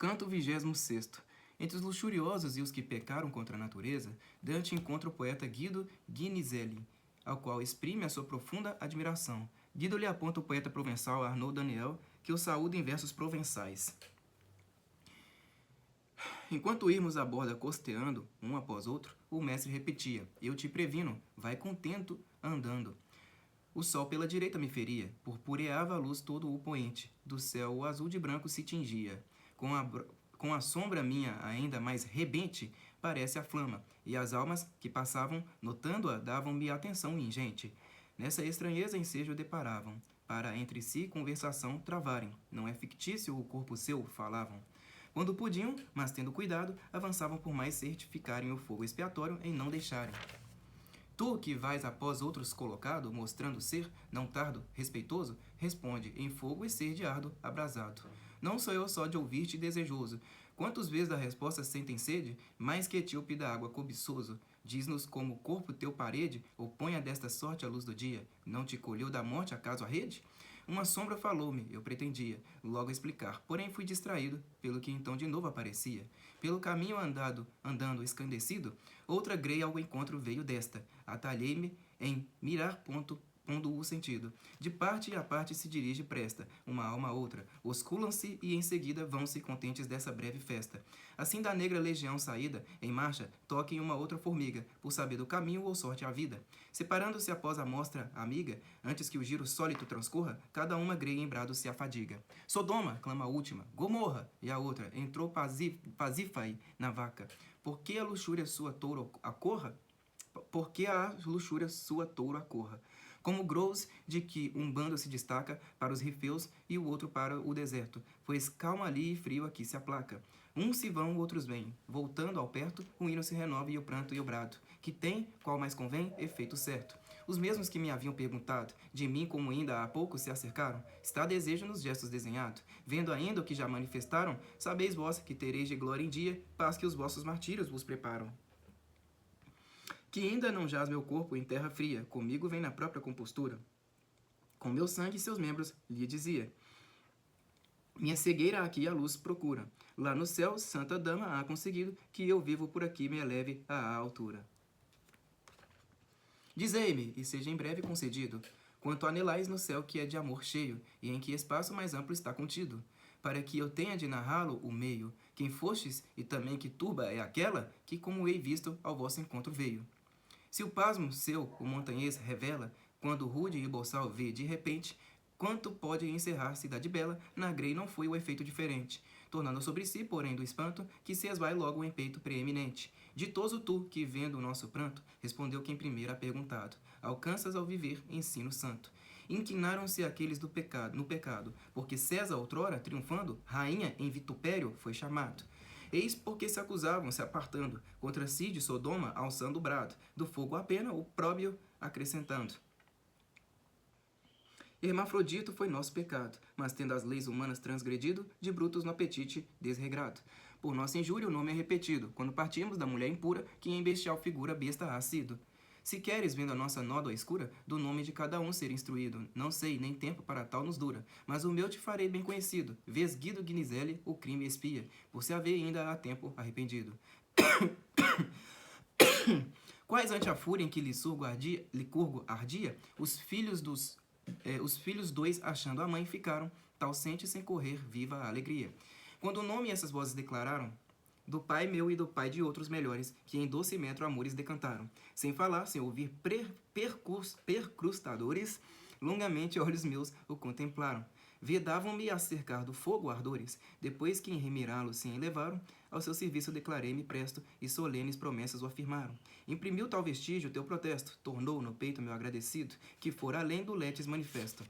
Canto 26º. Entre os luxuriosos e os que pecaram contra a natureza, Dante encontra o poeta Guido Guinizelli, ao qual exprime a sua profunda admiração. Guido lhe aponta o poeta provençal Arnaud Daniel, que o saúda em versos provençais. Enquanto irmos à borda costeando, um após outro, o mestre repetia: Eu te previno, vai contento andando. O sol pela direita me feria, purpureava a luz todo o poente, do céu o azul de branco se tingia. Com a sombra minha ainda mais rebente, parece a flama, e as almas que passavam, notando-a, davam-me atenção ingente. Nessa estranheza ensejo deparavam, para entre si conversação travarem. Não é fictício o corpo seu, falavam. Quando podiam, mas tendo cuidado, avançavam por mais certificarem o fogo expiatório em não deixarem. Tu, que vais após outros colocado, mostrando ser, não tardo, respeitoso, responde, em fogo e ser de árduo abrasado. Não sou eu só de ouvir-te desejoso. Quantos vezes da resposta sentem sede, mais que etíope da água cobiçoso? Diz-nos como o corpo teu parede, oponha desta sorte a luz do dia. Não te colheu da morte acaso a rede? Uma sombra falou-me, eu pretendia logo explicar, porém fui distraído pelo que então de novo aparecia. Pelo caminho andando escandecido, outra greia ao encontro veio desta. Atalhei-me em mirar pondo o sentido. De parte a parte se dirige presta, uma alma a outra. Osculam-se e em seguida vão-se contentes dessa breve festa. Assim da negra legião saída, em marcha, toquem uma outra formiga, por saber do caminho ou sorte à vida. Separando-se após a mostra amiga, antes que o giro sólito transcorra, cada uma greia em brado se afadiga. Sodoma, clama a última, Gomorra, e a outra, entrou Pasífae na vaca. Por que a luxúria sua touro acorra? Por que a luxúria sua touro acorra? Como grous de que um bando se destaca para os rifeus e o outro para o deserto, pois calma ali e frio aqui se aplaca. Uns se vão, outros vêm. Voltando ao perto, o hino se renova e o pranto e o brado, que tem, qual mais convém, efeito certo. Os mesmos que me haviam perguntado, de mim como ainda há pouco se acercaram, está desejo nos gestos desenhado. Vendo ainda o que já manifestaram, sabeis vós que tereis de glória em dia, paz que os vossos martírios vos preparam. Que ainda não jaz meu corpo em terra fria, comigo vem na própria compostura. Com meu sangue e seus membros, lhe dizia. Minha cegueira aqui a luz procura. Lá no céu, santa dama há conseguido que eu vivo por aqui me eleve à altura. Dizei-me, e seja em breve concedido, quanto anelais no céu que é de amor cheio, e em que espaço mais amplo está contido, para que eu tenha de narrá-lo o meio, quem fostes, e também que turba é aquela que, como hei visto, ao vosso encontro veio. Se o pasmo seu o montanhês revela, quando rude e boçal vê de repente, quanto pode encerrar cidade bela, na grei não foi o efeito diferente, tornando sobre si, porém do espanto, que se esvai logo em peito preeminente. Ditoso tu, que vendo o nosso pranto, respondeu quem primeiro ha perguntado, alcanças ao viver ensino santo. Inclinaram-se aqueles do pecado, no pecado, porque César outrora, triunfando, rainha em vitupério foi chamado. Eis porque se acusavam, se apartando, contra si de Sodoma, alçando o brado, do fogo a pena, o próprio acrescentando. Hermafrodito foi nosso pecado, mas tendo as leis humanas transgredido, de brutos no apetite desregrado. Por nossa injúria o nome é repetido, quando partimos da mulher impura, que em bestial figura besta ha sido. Se queres, vendo a nossa nódoa escura, do nome de cada um ser instruído, não sei, nem tempo para tal nos dura, mas o meu te farei bem conhecido, vês Guido Guinizelli, o crime espia, por se haver ainda há tempo arrependido. Quais ante a fúria em que Licurgo ardia, os filhos dois, achando a mãe, ficaram, tal sente sem correr, viva a alegria. Quando o nome essas vozes declararam, do pai meu e do pai de outros melhores, que em doce metro amores decantaram. Sem falar, sem ouvir percrustadores, longamente olhos meus o contemplaram. Vedavam-me a cercar do fogo ardores, depois que em remirá-lo se elevaram, ao seu serviço declarei-me presto, e solenes promessas o afirmaram. Imprimiu tal vestígio teu protesto, tornou no peito meu agradecido, que for além do letes manifesto.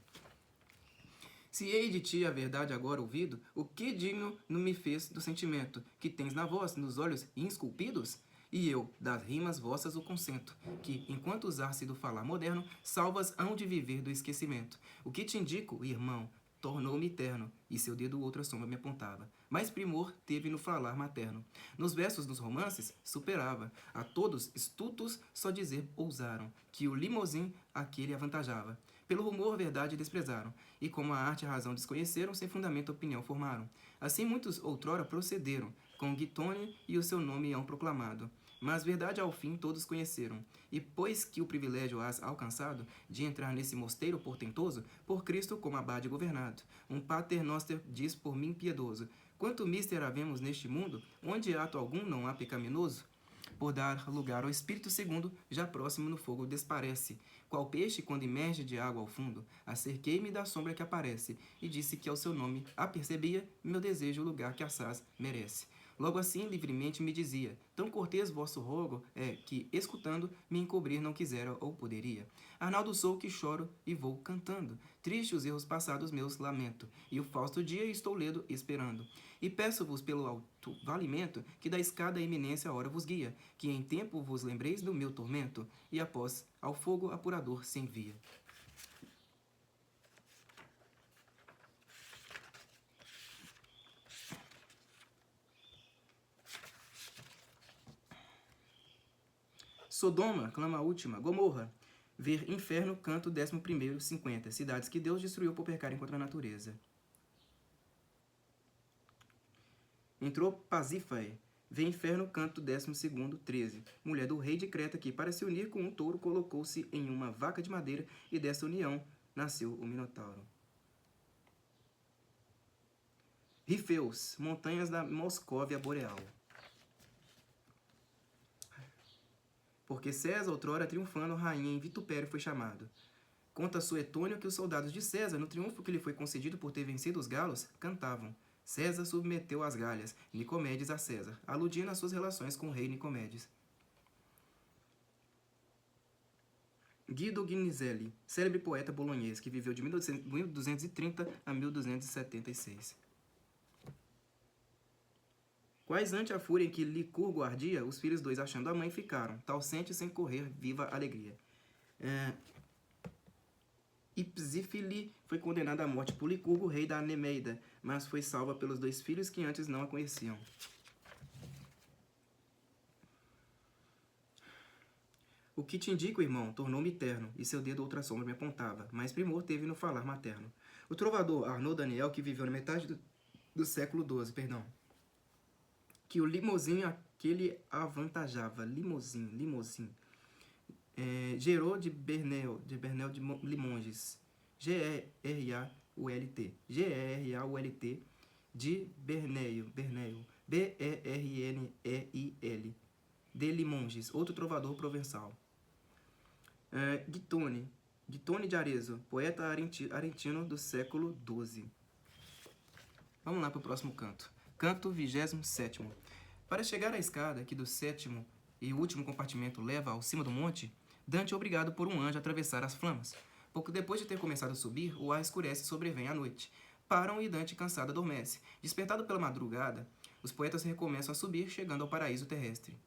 Se hei de ti a verdade agora ouvido, o que digno não me fez do sentimento que tens na voz, nos olhos esculpidos? E eu, das rimas vossas o consento, que, enquanto usar-se do falar moderno, salvas hão de viver do esquecimento. O que te indico, irmão, tornou-me eterno, e seu dedo outra sombra me apontava. Mais primor teve no falar materno. Nos versos dos romances, superava. A todos, estultos, só dizer ousaram, que o limousine aquele avantajava. Pelo rumor, a verdade desprezaram, e como a arte e a razão desconheceram, sem fundamento a opinião formaram. Assim muitos outrora procederam, com Gittone e o seu nome hão proclamado. Mas verdade ao fim todos conheceram, e pois que o privilégio has alcançado, de entrar nesse mosteiro portentoso, por Cristo como abade governado, um pater noster diz por mim piedoso, quanto mister havemos neste mundo, onde ato algum não há pecaminoso? Por dar lugar ao Espírito Segundo, já próximo no fogo desparece, qual peixe quando emerge de água ao fundo, acerquei-me da sombra que aparece, e disse que ao seu nome apercebia meu desejo o lugar que assaz merece. Logo assim, livremente me dizia, tão cortês vosso rogo é, que, escutando, me encobrir não quisera ou poderia. Arnaldo sou que choro e vou cantando, triste os erros passados meus lamento, e o fausto dia estou ledo esperando. E peço-vos pelo alto valimento, que da escada a eminência a hora vos guia, que em tempo vos lembreis do meu tormento, e após ao fogo apurador se envia. Sodoma, clama a última, Gomorra. Ver inferno, canto 11º, 50. Cidades que Deus destruiu por pecarem contra a natureza. Entrou Pasífae. Vê inferno, canto 12º, 13. Mulher do rei de Creta que, para se unir com um touro, colocou-se em uma vaca de madeira e dessa união nasceu o Minotauro. Rifeus, montanhas da Moscóvia boreal. Porque César, outrora triunfando, rainha em vitupério foi chamado. Conta Suetônio que os soldados de César, no triunfo que lhe foi concedido por ter vencido os galos, cantavam. César submeteu as galhas, Nicomedes a César, aludindo às suas relações com o rei Nicomedes. Guido Guinizelli, célebre poeta bolonhês que viveu de 1230 a 1276. Quais ante a fúria em que Licurgo ardia, os filhos dois achando a mãe ficaram, tal sente sem correr viva alegria. Ipsífile foi condenada à morte por Licurgo, rei da Nemeida, mas foi salva pelos dois filhos que antes não a conheciam. O que te indico, irmão, tornou-me terno, e seu dedo outra sombra me apontava, mas primor teve no falar materno. O trovador Arnaud Daniel, que viveu na metade do século XII, que o limousine aquele avantajava, limousine, gerou de Bernel de Limonges, G-E-R-A-U-L-T, de Berneio, B-E-R-N-E-I-L, de Limonges, outro trovador provençal. Gittone de Arezzo, poeta arentino do século XII. Vamos lá para o próximo canto. Canto 27º. Para chegar à escada que do sétimo e último compartimento leva ao cima do monte, Dante é obrigado por um anjo a atravessar as flamas. Pouco depois de ter começado a subir, o ar escurece e sobrevém a noite. Param e Dante, cansado, adormece. Despertado pela madrugada, os poetas recomeçam a subir, chegando ao paraíso terrestre.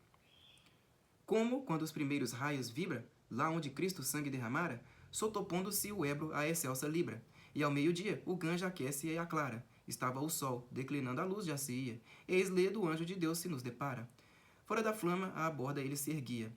Como, quando os primeiros raios vibram, lá onde Cristo sangue derramara, sotopondo-se o Ebro à excelsa Libra, e ao meio-dia o Ganja aquece e aclara. Estava o sol, declinando a luz já se ia, eis lê do anjo de Deus se nos depara. Fora da flama, à borda ele se erguia,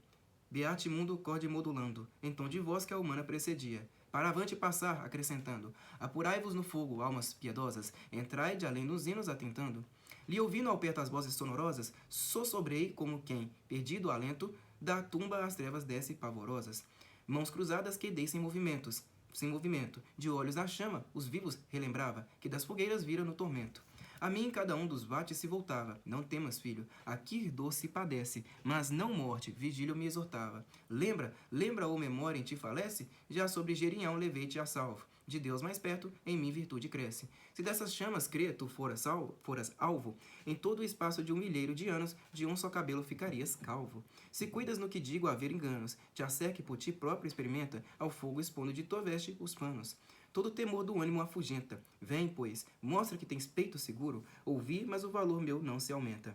Beate mundo corde modulando, em tom de voz que a humana precedia. Para avante passar, acrescentando, apurai-vos no fogo, almas piedosas, entrai de além dos hinos atentando. Lhe ouvindo ao perto as vozes sonorosas, sossobrei como quem, perdido o alento, da tumba às trevas desce pavorosas. Mãos cruzadas quedei sem movimento, de olhos na chama, os vivos relembrava, que das fogueiras vira no tormento. A mim cada um dos vates se voltava, não temas, filho, aqui dor se padece, mas não morte, vigília me exortava. Lembra ou memória em ti falece? Já sobre Jerião levei-te a salvo. De Deus mais perto, em mim virtude cresce. Se dessas chamas crê, tu foras alvo, em todo o espaço de 1 milheiro de anos, de um só cabelo ficarias calvo. Se cuidas no que digo haver enganos, te acerque por ti próprio experimenta, ao fogo expondo de tua veste os panos. Todo temor do ânimo afugenta. Vem, pois, mostra que tens peito seguro, ouvi, mas o valor meu não se aumenta.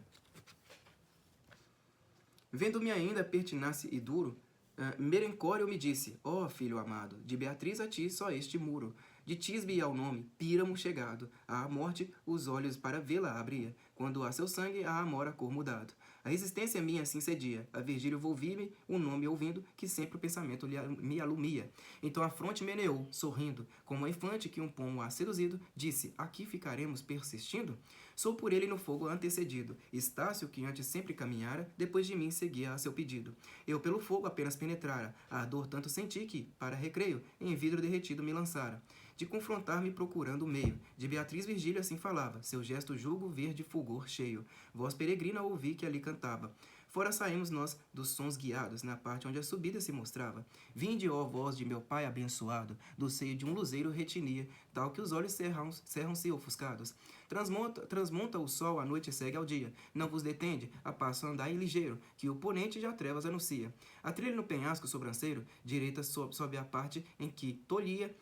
Vendo-me ainda pertinace e duro, Merencório me disse, ó filho amado, de Beatriz a ti só este muro. De Tisbe ao nome, Píramo chegado, à morte os olhos para vê-la abria, quando a seu sangue a amora cor mudado. A resistência minha assim cedia, a Virgílio volvi-me, o nome ouvindo, que sempre o pensamento me alumia. Então a fronte meneou, sorrindo, como a infante que um pomo há seduzido, disse, aqui ficaremos persistindo? Sou por ele no fogo antecedido, Estácio, que antes sempre caminhara, depois de mim seguia a seu pedido. Eu pelo fogo apenas penetrara, a ardor tanto senti que, para recreio, em vidro derretido me lançara. De confrontar-me procurando o meio, de Beatriz Virgílio assim falava, seu gesto julgo ver de fulgor cheio. Voz peregrina ouvi que ali cantava. Fora saímos nós dos sons guiados, na parte onde a subida se mostrava. Vinde, ó voz de meu pai abençoado, do seio de um luzeiro retinia, tal que os olhos cerram-se ofuscados. Transmonta o sol, a noite segue ao dia. Não vos detende, a passo andai ligeiro, que o ponente já trevas anuncia. A trilha no penhasco sobranceiro, direita sob a parte em que tolhia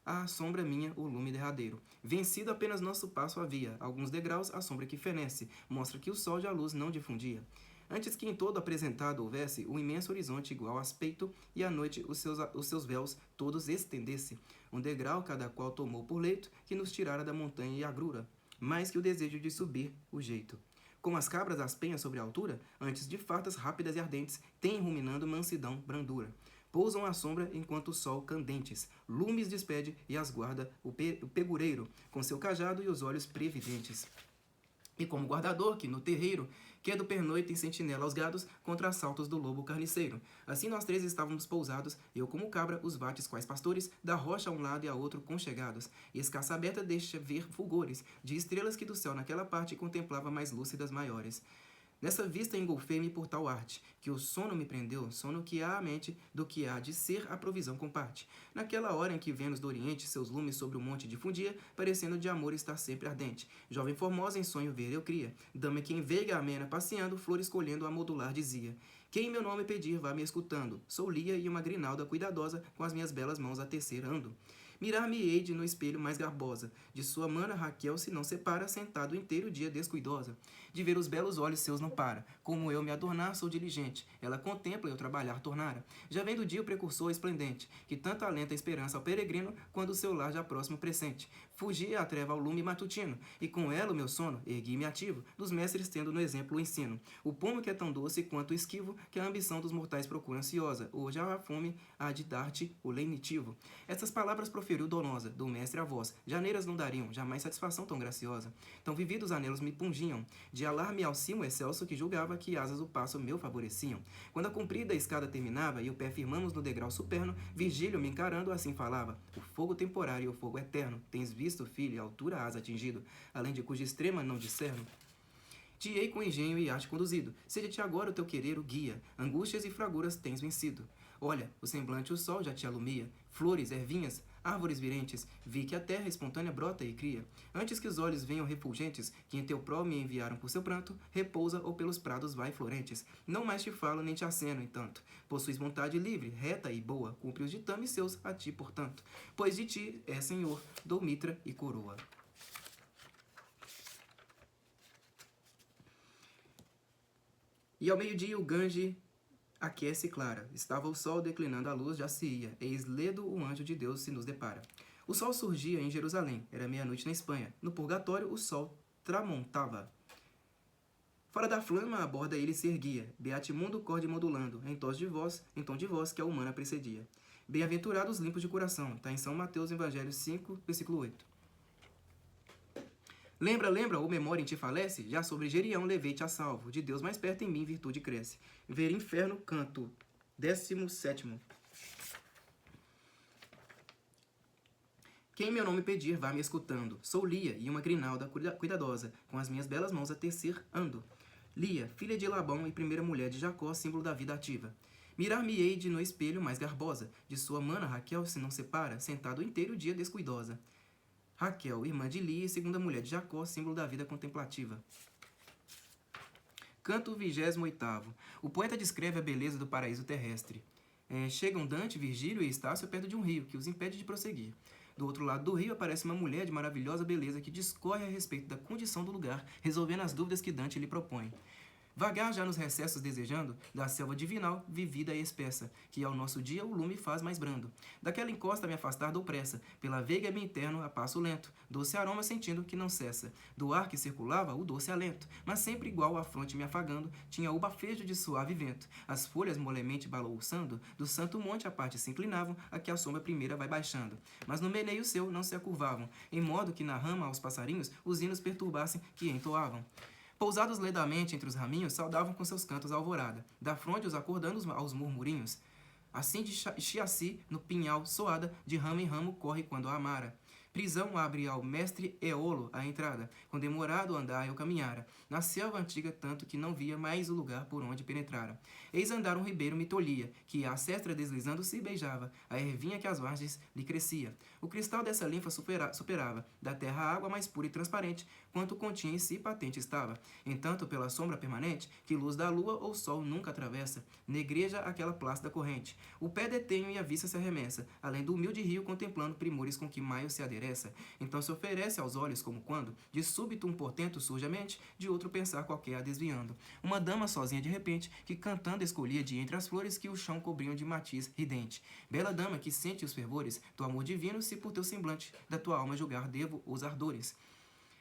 a sombra minha, o lume derradeiro. Vencido apenas nosso passo havia, alguns degraus, a sombra que fenece, mostra que o sol já a luz não difundia. Antes que em todo apresentado houvesse o imenso horizonte igual aspecto, e à noite os seus véus todos estendesse, um degrau cada qual tomou por leito, que nos tirara da montanha e agrura, mais que o desejo de subir o jeito. Como as cabras das penhas sobre a altura, antes de fartas rápidas e ardentes, têm ruminando mansidão, brandura. Pousam à sombra enquanto o sol candentes, lumes despede e as guarda o pegureiro, com seu cajado e os olhos previdentes. E como guardador que no terreiro, que é do pernoite em sentinela aos gados, contra assaltos do lobo carniceiro. Assim nós três estávamos pousados, eu como cabra, os vates quais pastores, da rocha a um lado e a outro conchegados. E escassa aberta deixa ver fulgores, de estrelas que do céu naquela parte contemplava mais lúcidas maiores. Nessa vista engolfei-me por tal arte, que o sono me prendeu, sono que há a mente do que há de ser a provisão comparte. Naquela hora em que Vênus do Oriente seus lumes sobre o monte difundia, parecendo de amor estar sempre ardente. Jovem formosa em sonho ver eu cria, dama que em veiga amena passeando, flor escolhendo a modular dizia. Quem meu nome pedir vá me escutando, sou Lia e uma grinalda cuidadosa, com as minhas belas mãos a tecer ando. Mirar-me-ei de no espelho mais garbosa, de sua mana Raquel se não separa, sentado inteiro dia descuidosa. De ver os belos olhos seus não para, como eu me adornar sou diligente, ela contempla eu trabalhar tornara. Já vem do dia o precursor esplendente, que tanto alenta a esperança ao peregrino, quando o seu lar já próximo pressente. Fugi a treva ao lume matutino, e com ela o meu sono, ergui-me ativo, dos mestres tendo no exemplo o ensino. O pomo que é tão doce quanto esquivo, que a ambição dos mortais procura ansiosa, hoje a fome há de dar-te o lenitivo. Essas palavras proferiu donosa, do mestre a voz, janeiras não dariam, jamais satisfação tão graciosa. Tão vividos anelos me pungiam, de alar-me ao cimo excelso que julgava que asas o passo meu favoreciam. Quando a comprida escada terminava e o pé firmamos no degrau superno, Virgílio me encarando assim falava, o fogo temporário e o fogo eterno, tens visto, filho, a altura has atingido, além de cuja extrema não discerno. Te-ei com engenho e arte conduzido, seja-te agora o teu querer o guia, angústias e fraguras tens vencido. Olha, o semblante o sol já te alumia, flores, ervinhas, árvores virentes, vi que a terra espontânea brota e cria. Antes que os olhos venham refulgentes, que em teu prol me enviaram por seu pranto, repousa ou pelos prados vai florentes. Não mais te falo nem te aceno, entanto. Possuis vontade livre, reta e boa, cumpre os ditames seus a ti, portanto. Pois de ti é Senhor, dou mitra e coroa. E ao meio-dia o Gange aquece clara. Estava o sol declinando a luz, já se ia. Eis ledo o anjo de Deus se nos depara. O sol surgia em Jerusalém. Era meia-noite na Espanha. No purgatório o sol tramontava. Fora da flama a borda ele se erguia. Beatimundo corde modulando. Em tom de voz que a humana precedia. Bem-aventurados limpos de coração. Está em São Mateus, Evangelho 5, versículo 8. Lembra, ou memória em ti falece? Já sobre Gerião levei-te a salvo. De Deus mais perto em mim virtude cresce. Ver inferno, canto 17º. Quem meu nome pedir, vá me escutando. Sou Lia e uma grinalda cuidadosa, com as minhas belas mãos a tecer ando. Lia, filha de Labão e primeira mulher de Jacó, símbolo da vida ativa. Mirar-me-ei de no espelho mais garbosa, de sua mana Raquel se não separa, sentado inteiro dia descuidosa. Raquel, irmã de Lia e segunda mulher de Jacó, símbolo da vida contemplativa. Canto 28º. O poeta descreve a beleza do paraíso terrestre. Chegam Dante, Virgílio e Estácio perto de um rio, que os impede de prosseguir. Do outro lado do rio aparece uma mulher de maravilhosa beleza que discorre a respeito da condição do lugar, resolvendo as dúvidas que Dante lhe propõe. Vagar já nos recessos desejando da selva divinal vivida e espessa, que ao nosso dia o lume faz mais brando. Daquela encosta me afastar dou pressa, pela veiga me interno a passo lento, doce aroma sentindo que não cessa, do ar que circulava o doce alento, mas sempre igual a fronte me afagando, tinha o bafejo de suave vento, as folhas molemente balouçando, do santo monte a parte se inclinavam, a que a sombra primeira vai baixando, mas no meneio seu não se acurvavam, em modo que na rama aos passarinhos os hinos perturbassem que entoavam. Pousados ledamente entre os raminhos, saudavam com seus cantos a alvorada, da fronte os acordando aos murmurinhos. Assim de Chiaci, no pinhal, soada, de ramo em ramo, corre quando a amara. Prisão abre ao mestre Eolo a entrada, com demorado andar eu caminhara, na selva antiga tanto que não via mais o lugar por onde penetrara. Eis andar um ribeiro me tolhia, que a cestra deslizando se beijava, a ervinha que às margens lhe crescia. O cristal dessa linfa superava, da terra a água mais pura e transparente, quanto continha em si patente estava. Entanto, pela sombra permanente, que luz da lua ou sol nunca atravessa, negreja aquela plácida corrente. O pé detenho e a vista se arremessa, além do humilde rio contemplando primores com que maio se aderece. Então se oferece aos olhos como quando, de súbito um portento surge a mente, de outro pensar qualquer a desviando. Uma dama sozinha de repente, que cantando escolhia de entre as flores que o chão cobriam de matiz ridente. Bela dama que sente os fervores do amor divino, se por teu semblante da tua alma julgar devo os ardores.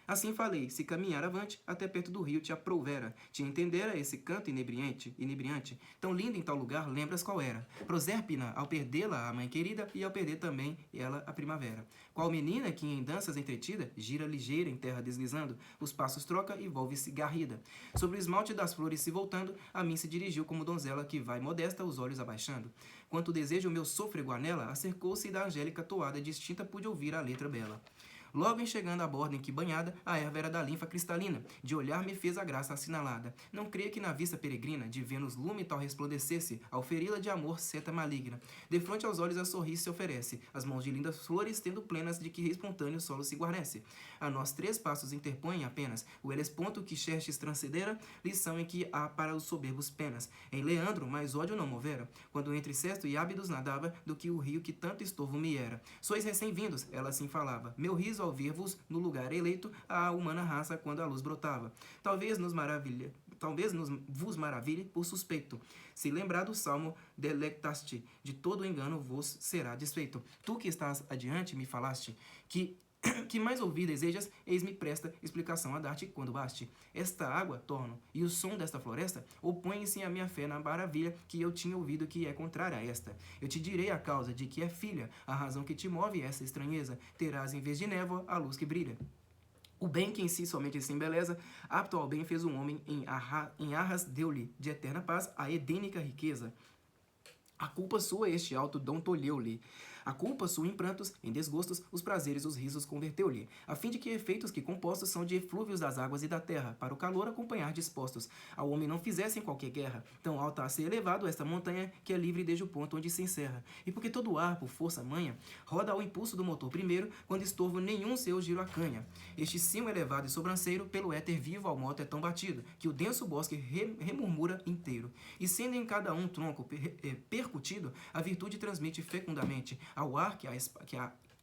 Assim falei, se caminhar avante, até perto do rio te aprovera, te entendera esse canto inebriante, tão lindo em tal lugar, lembras qual era. Prosérpina, ao perdê-la a mãe querida, e ao perder também ela a primavera. Qual menina que em danças entretida, gira ligeira em terra deslizando, os passos troca e volve-se garrida. Sobre o esmalte das flores se voltando, a mim se dirigiu como donzela que vai modesta, os olhos abaixando. Quanto desejo o meu sôfrego anela, acercou-se e da angélica toada distinta pude ouvir a letra bela. Logo em chegando à borda em que banhada, a erva era da linfa cristalina, de olhar me fez a graça assinalada. Não creia que na vista peregrina, de Vênus lume tal resplandecesse, ao feri-la de amor seta maligna. De fronte aos olhos a sorrir se oferece, as mãos de lindas flores tendo plenas de que espontâneo solo se guarnece. A nós 3 passos interpõem apenas, o helesponto que Xerxes transcedera, lição em que há para os soberbos penas. Em Leandro, mais ódio não movera, quando entre Cesto e Ábidos nadava, do que o rio que tanto estorvo me era. Sois recém-vindos, ela assim falava, meu riso ao vir-vos no lugar eleito a humana raça quando a luz brotava. Talvez vos maravilhe por suspeito. Se lembrar do salmo, delectaste, de todo engano vos será desfeito. Tu que estás adiante me falaste que mais ouvir desejas, eis-me presta explicação a dar-te quando baste. Esta água, torno, e o som desta floresta, opõem-se a minha fé na maravilha que eu tinha ouvido que é contrária a esta. Eu te direi a causa de que é filha, a razão que te move essa estranheza, terás em vez de névoa a luz que brilha. O bem que em si somente se embeleza, apto ao bem fez um homem, em arras deu-lhe de eterna paz a edênica riqueza. A culpa sua este alto dom tolheu-lhe. A culpa sua em prantos, em desgostos, os prazeres, os risos converteu-lhe, a fim de que efeitos que compostos são de eflúvios das águas e da terra, para o calor acompanhar dispostos, ao homem não fizessem qualquer guerra, tão alta a ser elevado esta montanha, que é livre desde o ponto onde se encerra, e porque todo o ar, por força manha, roda ao impulso do motor primeiro, quando estorvo nenhum seu giro acanha. Este cimo elevado e sobranceiro, pelo éter vivo ao moto é tão batido, que o denso bosque remurmura inteiro, e sendo em cada um tronco percutido, a virtude transmite fecundamente, ao ar que a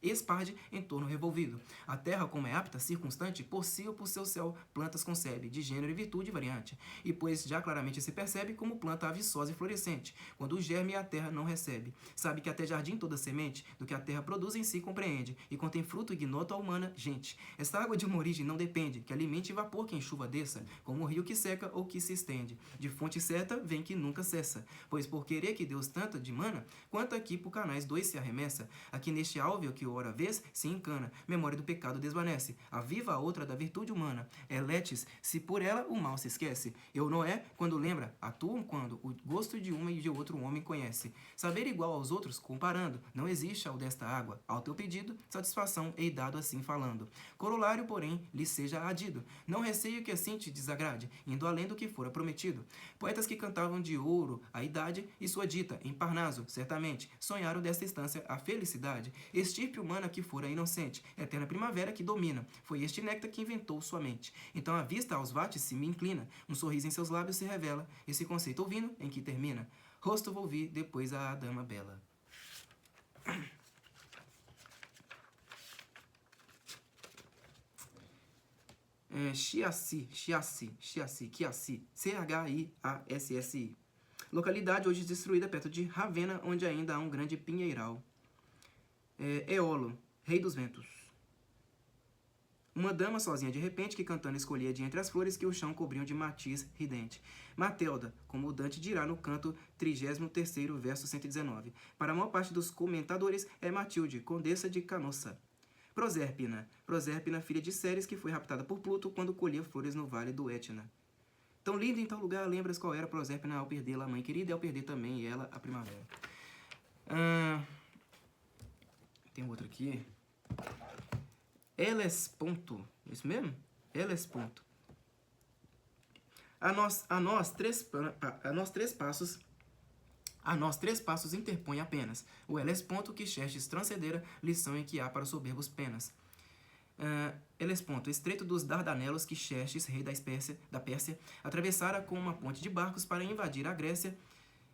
esparde em torno revolvido. A terra, como é apta, circunstante, por si ou por seu céu, plantas concebe, de gênero e virtude variante. E pois já claramente se percebe como planta viçosa e florescente, quando o germe a terra não recebe. Sabe que até jardim toda semente, do que a terra produz em si compreende, e contém fruto ignota a humana gente. Esta água de uma origem não depende, que alimente vapor que em chuva desça, como o rio que seca ou que se estende. De fonte certa vem que nunca cessa, pois por querer que Deus tanta dimana, quanto aqui por canais 2 se arremessa, aqui neste álveo que ora vez se encana, memória do pecado desvanece, aviva a outra da virtude humana, é letes, se por ela o mal se esquece, eu não é, quando lembra, atuam quando o gosto de uma e de outro homem conhece, saber igual aos outros, comparando, não existe ao desta água, ao teu pedido, satisfação hei dado assim falando, corolário, porém, lhe seja adido, não receio que assim te desagrade, indo além do que fora prometido, poetas que cantavam de ouro a idade e sua dita, em Parnaso, certamente, sonharam desta instância a felicidade, estirpe humana que fora inocente, eterna primavera que domina, foi este néctar que inventou sua mente. Então a vista aos vates se me inclina, um sorriso em seus lábios se revela, esse conceito ouvindo, em que termina. Rosto volvi, depois a dama bela. Chiassi, Chiassi. Localidade hoje destruída perto de Ravenna, onde ainda há um grande pinheiral. Eolo, rei dos ventos. Uma dama sozinha de repente que cantando escolhia de entre as flores que o chão cobriam de matiz ridente. Matelda, como o Dante dirá no canto 33º, verso 119. Para a maior parte dos comentadores é Matilde, condessa de Canossa. Proserpina, filha de Ceres, que foi raptada por Pluto quando colhia flores no vale do Etna. Tão linda em tal lugar, lembras qual era Proserpina ao perdê-la, a mãe querida, e ao perder também ela a primavera. Tem outro aqui. Hellesponto, isso mesmo? Hellesponto. A nós três passos interpõe apenas o Hellesponto que Xerxes transcendera, lição em que há para os soberbos penas. Hellesponto, estreito dos Dardanelos que Xerxes, rei da Pérsia, atravessara com uma ponte de barcos para invadir a Grécia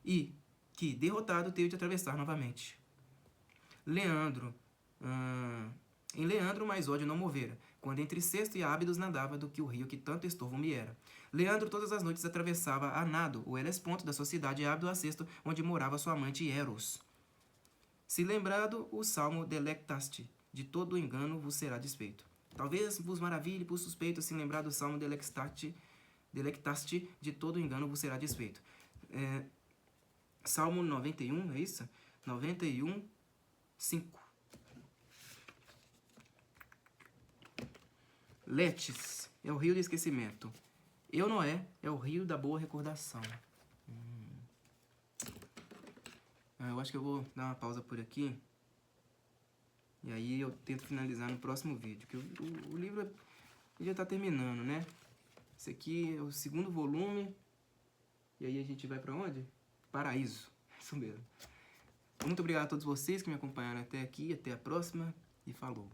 e que, derrotado, teve de atravessar novamente. Leandro, em Leandro mais ódio não movera, quando entre Cesto e Ábidos nadava do que o rio que tanto estorvo me era. Leandro todas as noites atravessava a nado o Hellesponto da sua cidade Ábido a Cesto, onde morava sua amante Eros. Se lembrado o salmo delectaste, de todo o engano vos será desfeito. Talvez vos maravilhe por suspeito, se lembrar do salmo delectaste, de todo o engano vos será desfeito. Salmo 91, é isso? 91, 5. Letes é o rio do esquecimento. Eunoé é o rio da boa recordação. Eu acho que eu vou dar uma pausa por aqui. E aí eu tento finalizar no próximo vídeo. Que o livro já está terminando, né? Esse aqui é o 2º volume. E aí a gente vai para onde? Paraíso. Isso mesmo. Muito obrigado a todos vocês que me acompanharam até aqui. Até a próxima. E falou.